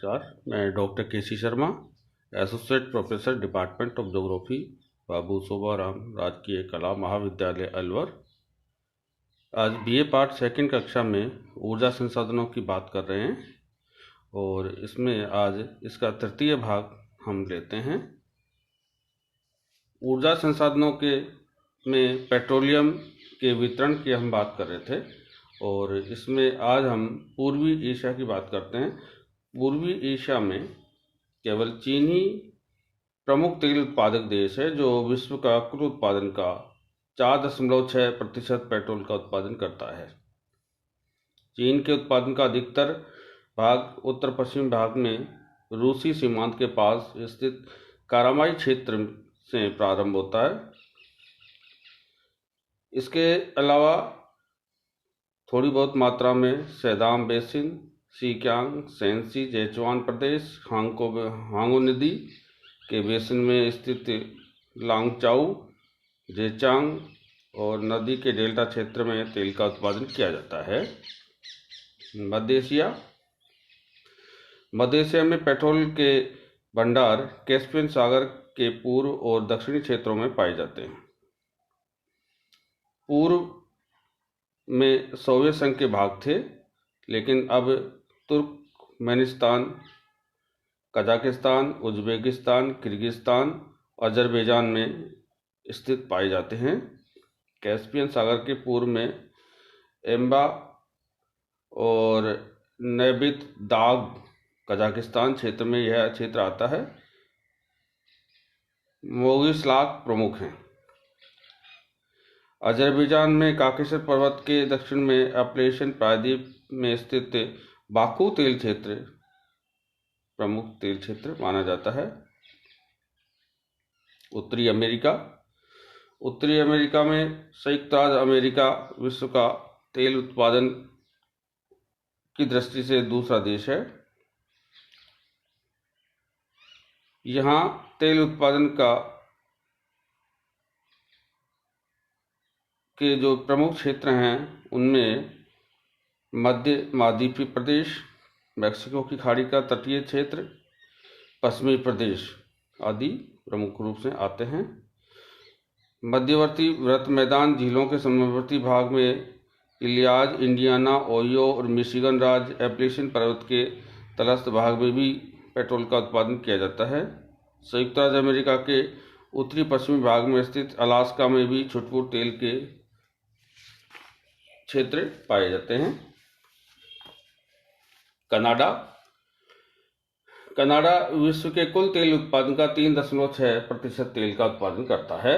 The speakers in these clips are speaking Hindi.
नमस्कार, मैं doctor KC Sharma, associate professor department of geography, Babu Shobharam राजकीय कला महाविद्यालय अलवर। आज बीए पार्ट सेकंड कक्षा में ऊर्जा संसाधनों की बात कर रहे हैं और इसमें आज इसका तृतीय भाग हम लेते हैं। ऊर्जा संसाधनों के में पेट्रोलियम के वितरण की हम बात कर रहे थे और इसमें आज हम पूर्वी एशिया की बात करते हैं। पूर्वी एशिया में केवल चीन ही प्रमुख तेल उत्पादक देश है जो विश्व का कुल उत्पादन का 4.6% पेट्रोल का उत्पादन करता है। चीन के उत्पादन का अधिकतर भाग उत्तर पश्चिम भाग में रूसी सीमांत के पास स्थित कारामाई क्षेत्र से प्रारंभ होता है। इसके अलावा थोड़ी बहुत मात्रा में सैदाम बेसिन, सीकियांग, सेंसी, जेचुआन प्रदेश, हांगो नदी के बेसिन में स्थित लांगचाऊ, जेचांग और नदी के डेल्टा क्षेत्र में तेल का उत्पादन किया जाता है। मध्य एशिया में पेट्रोल के भंडार कैस्पियन सागर के पूर्व और दक्षिणी क्षेत्रों में पाए जाते हैं। पूर्व में सोवियत संघ के भाग थे, लेकिन अब Turkmenistan, Kazakhstan, Uzbekistan, Kyrgyzstan, Azerbaijan में स्थित पाए जाते हैं। कैस्पियन सागर के पूर्व में एम्बा और नेबित दाग कजाकिस्तान क्षेत्र में यह क्षेत्र आता है। मोगिस्लाक प्रमुख हैं। अजरबैजान में काकेशस पर्वत के दक्षिण में अपलेशियन प्रायद्वीप में स्थित बाकू तेल क्षेत्र प्रमुख तेल क्षेत्र माना जाता है। उत्तरी अमेरिका में संयुक्त राज्य अमेरिका विश्व का तेल उत्पादन की दृष्टि से दूसरा देश है। यहाँ तेल उत्पादन के जो प्रमुख क्षेत्र हैं उनमें मध्य महाद्वीपीय प्रदेश, मैक्सिको की खाड़ी का तटीय क्षेत्र, पश्चिमी प्रदेश आदि प्रमुख रूप से आते हैं। मध्यवर्ती वृत्त मैदान झीलों के समवर्ती भाग में इलियाज, इंडियाना, ओहियो और मिशिगन राज्य एप्लेशियन पर्वत के तलस्थ भाग में भी पेट्रोल का उत्पादन किया जाता है। संयुक्त राज्य अमेरिका के उत्तरी पश्चिमी भाग में स्थित अलास्का में भी छुटपुट तेल के क्षेत्र पाए जाते हैं। कनाडा विश्व के कुल तेल उत्पादन का 3.6% तेल का उत्पादन करता है।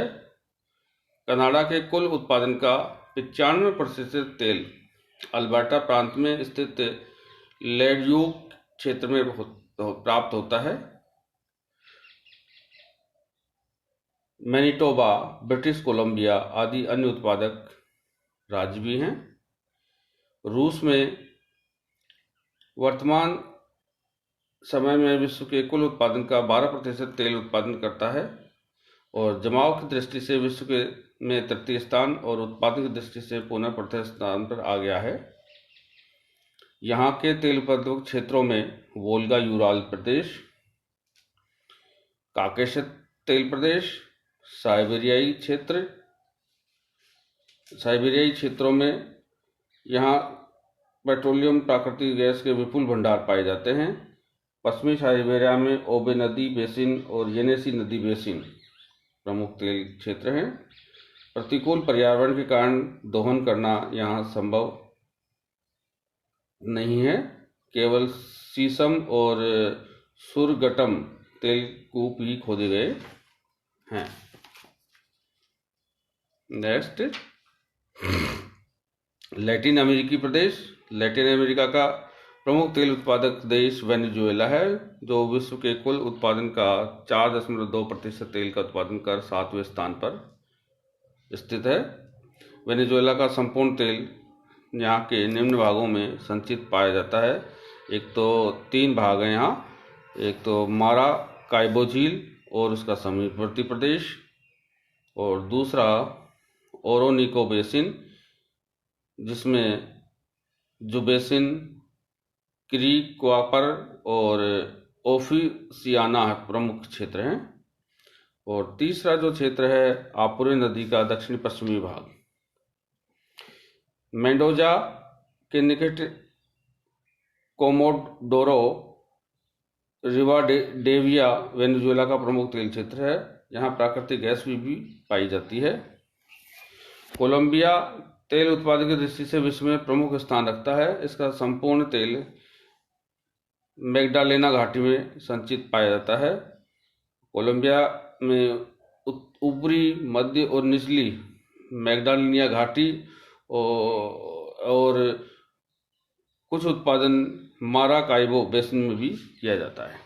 कनाडा के कुल उत्पादन का 95% तेल अल्बर्टा प्रांत में स्थित लेड्यूक क्षेत्र में प्राप्त होता है। मैनिटोबा, ब्रिटिश कोलंबिया आदि अन्य उत्पादक राज्य भी हैं। रूस में वर्तमान समय में विश्व के कुल उत्पादन का 12% तेल उत्पादन करता है और जमाव की दृष्टि से विश्व में तृतीय स्थान और उत्पादन की दृष्टि से पुनः प्रथम स्थान पर आ गया है। यहाँ के तेल उत्पादक क्षेत्रों में वोल्गा यूराल प्रदेश, काकेशस तेल प्रदेश, साइबेरियाई क्षेत्रों में यहाँ पेट्रोलियम प्राकृतिक गैस के विपुल भंडार पाए जाते हैं। पश्चिमी साइबेरिया में ओबे नदी बेसिन और येनेसी नदी बेसिन प्रमुख तेल क्षेत्र हैं। प्रतिकूल पर्यावरण के कारण दोहन करना यहाँ संभव नहीं है। केवल सीसम और सुरगटम तेल कूप ही खोदे गए हैं। नेक्स्ट, लैटिन अमेरिकी प्रदेश। लैटिन अमेरिका का प्रमुख तेल उत्पादक देश वेनेजुएला है जो विश्व के कुल उत्पादन का 4.2% तेल का उत्पादन कर 7वें स्थान पर स्थित है। वेनेजुएला का संपूर्ण तेल यहाँ के निम्न भागों में संचित पाया जाता है। एक तो 3 भाग हैं यहाँ, एक तो माराकाइबो झील और उसका समीपवर्ती प्रदेश, और दूसरा ओरोनिको बेसिन जिसमें जो बेसिन क्रीक क्वापर और ओफिसियाना प्रमुख क्षेत्र हैं। और तीसरा जो क्षेत्र है आपुरे नदी का दक्षिण पश्चिमी भाग। मेंडोजा के निकट कोमोडोरो रिवाडेविया वेनेजुएला का प्रमुख तेल क्षेत्र है। यहाँ प्राकृतिक गैस भी पाई जाती है। कोलंबिया तेल उत्पादन की दृष्टि से विश्व में प्रमुख स्थान रखता है। इसका संपूर्ण तेल मैग्डालेना घाटी में संचित पाया जाता है। कोलंबिया में ऊपरी, मध्य और निचली मैग्डालेनिया घाटी और कुछ उत्पादन माराकाइबो बेसिन में भी किया जाता है।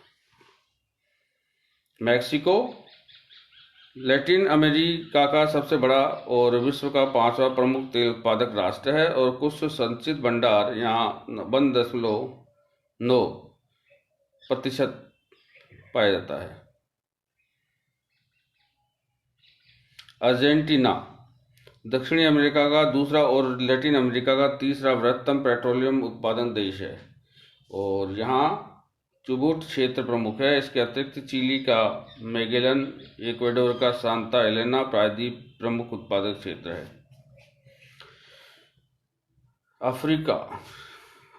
मैक्सिको लैटिन अमेरिका का सबसे बड़ा और विश्व का 5वां प्रमुख तेल उत्पादक राष्ट्र है और कुछ संचित भंडार यहाँ 1.9% पाया जाता है। अर्जेंटीना दक्षिणी अमेरिका का दूसरा और लैटिन अमेरिका का तीसरा बृहत्तम पेट्रोलियम उत्पादन देश है और यहाँ चुबुट क्षेत्र प्रमुख है। इसके अतिरिक्त चिली का मैगेलन, इक्वाडोर का सांता एलेना प्रायद्वीप प्रमुख उत्पादक क्षेत्र है।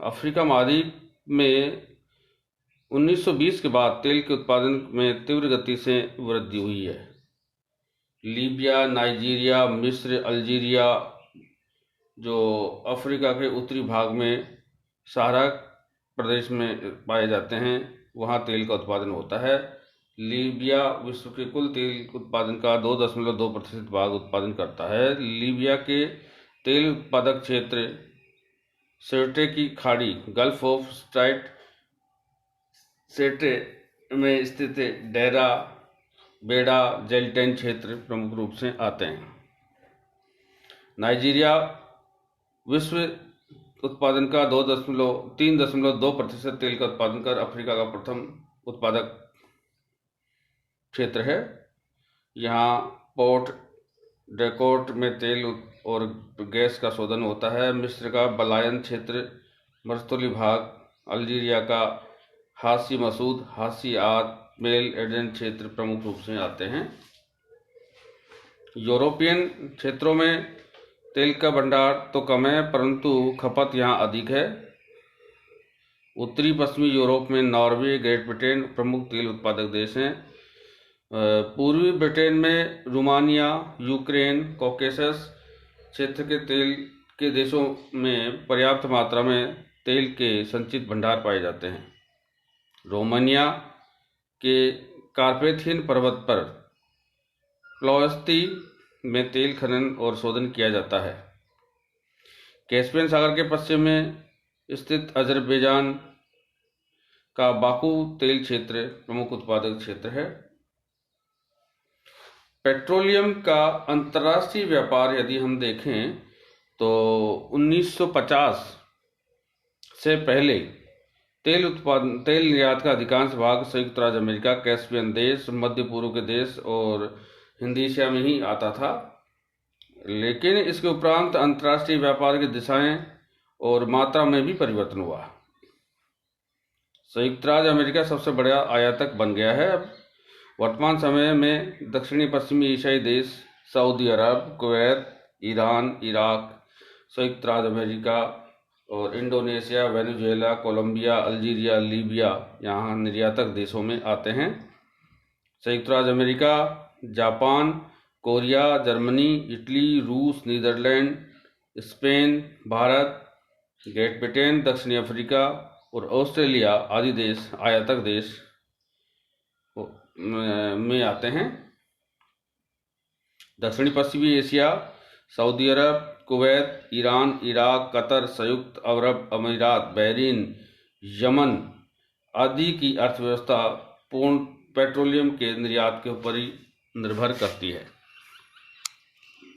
अफ्रीका महाद्वीप में 1920 के बाद तेल के उत्पादन में तीव्र गति से वृद्धि हुई है। लीबिया, नाइजीरिया, मिस्र, अल्जीरिया जो अफ्रीका के उत्तरी भाग में सहारा प्रदेश में पाए जाते हैं, वहाँ तेल का उत्पादन होता है। लीबिया विश्व के कुल तेल उत्पादन का 2.2% भाग उत्पादन करता है। लीबिया के तेल उत्पादक क्षेत्र सेर्टे की खाड़ी, गल्फ ऑफ स्ट्राइट सेर्टे में स्थित डेरा बेड़ा जेल्टेन क्षेत्र प्रमुख रूप से आते हैं। नाइजीरिया विश्व उत्पादन का 3.2% तेल का उत्पादन कर अफ्रीका का प्रथम उत्पादक क्षेत्र है। यहाँ पोर्ट डेकोर्ट में तेल और गैस का शोधन होता है। मिस्र का बलायन क्षेत्र, मरुस्थलीय भाग, अल्जीरिया का हासी मसूद, हासी आद, मेल एडेन क्षेत्र प्रमुख रूप से आते हैं। यूरोपियन क्षेत्रों में तेल का भंडार तो कम है परंतु खपत यहाँ अधिक है। उत्तरी पश्चिमी यूरोप में नॉर्वे, ग्रेट ब्रिटेन प्रमुख तेल उत्पादक देश हैं। पूर्वी ब्रिटेन में रोमानिया, यूक्रेन, कॉकेसस क्षेत्र के तेल के देशों में पर्याप्त मात्रा में तेल के संचित भंडार पाए जाते हैं। रोमानिया के कार्पेथियन पर्वत पर प्लोस्ती में तेल खनन और शोधन किया जाता है। कैस्पियन सागर के पश्चिम में स्थित अजरबैजान का बाकू तेल क्षेत्र प्रमुख उत्पादक क्षेत्र है। पेट्रोलियम का अंतर्राष्ट्रीय व्यापार यदि हम देखें तो 1950 से पहले तेल निर्यात का अधिकांश भाग संयुक्त राज्य अमेरिका, कैस्पियन देश, मध्य पूर्व के देश और हिंद एशिया में ही आता था। लेकिन इसके उपरांत अंतर्राष्ट्रीय व्यापार की दिशाएं और मात्रा में भी परिवर्तन हुआ। संयुक्त राज्य अमेरिका सबसे बड़ा आयातक बन गया है। वर्तमान समय में दक्षिणी पश्चिमी एशियाई देश Saudi Arab, Kuwait, Iran, Iraq, संयुक्त राज्य अमेरिका और Indonesia, Venezuela, Colombia, Algeria, Libya यहाँ निर्यातक देशों में आते हैं। संयुक्त राज्य America, Japan, Korea, Germany, Italy, रूस, Netherlands, Spain, Bharat, Great Britain, दक्षिणी अफ्रीका और ऑस्ट्रेलिया आदि देश आयातक देश में आते हैं। दक्षिणी पश्चिमी Asia, Saudi Arab, Kuwait, Iran, Iraq, Qatar, संयुक्त अरब अमीरात, बहरीन, यमन आदि की अर्थव्यवस्था पूर्ण पेट्रोलियम के निर्यात के ऊपर ही निर्भर करती है।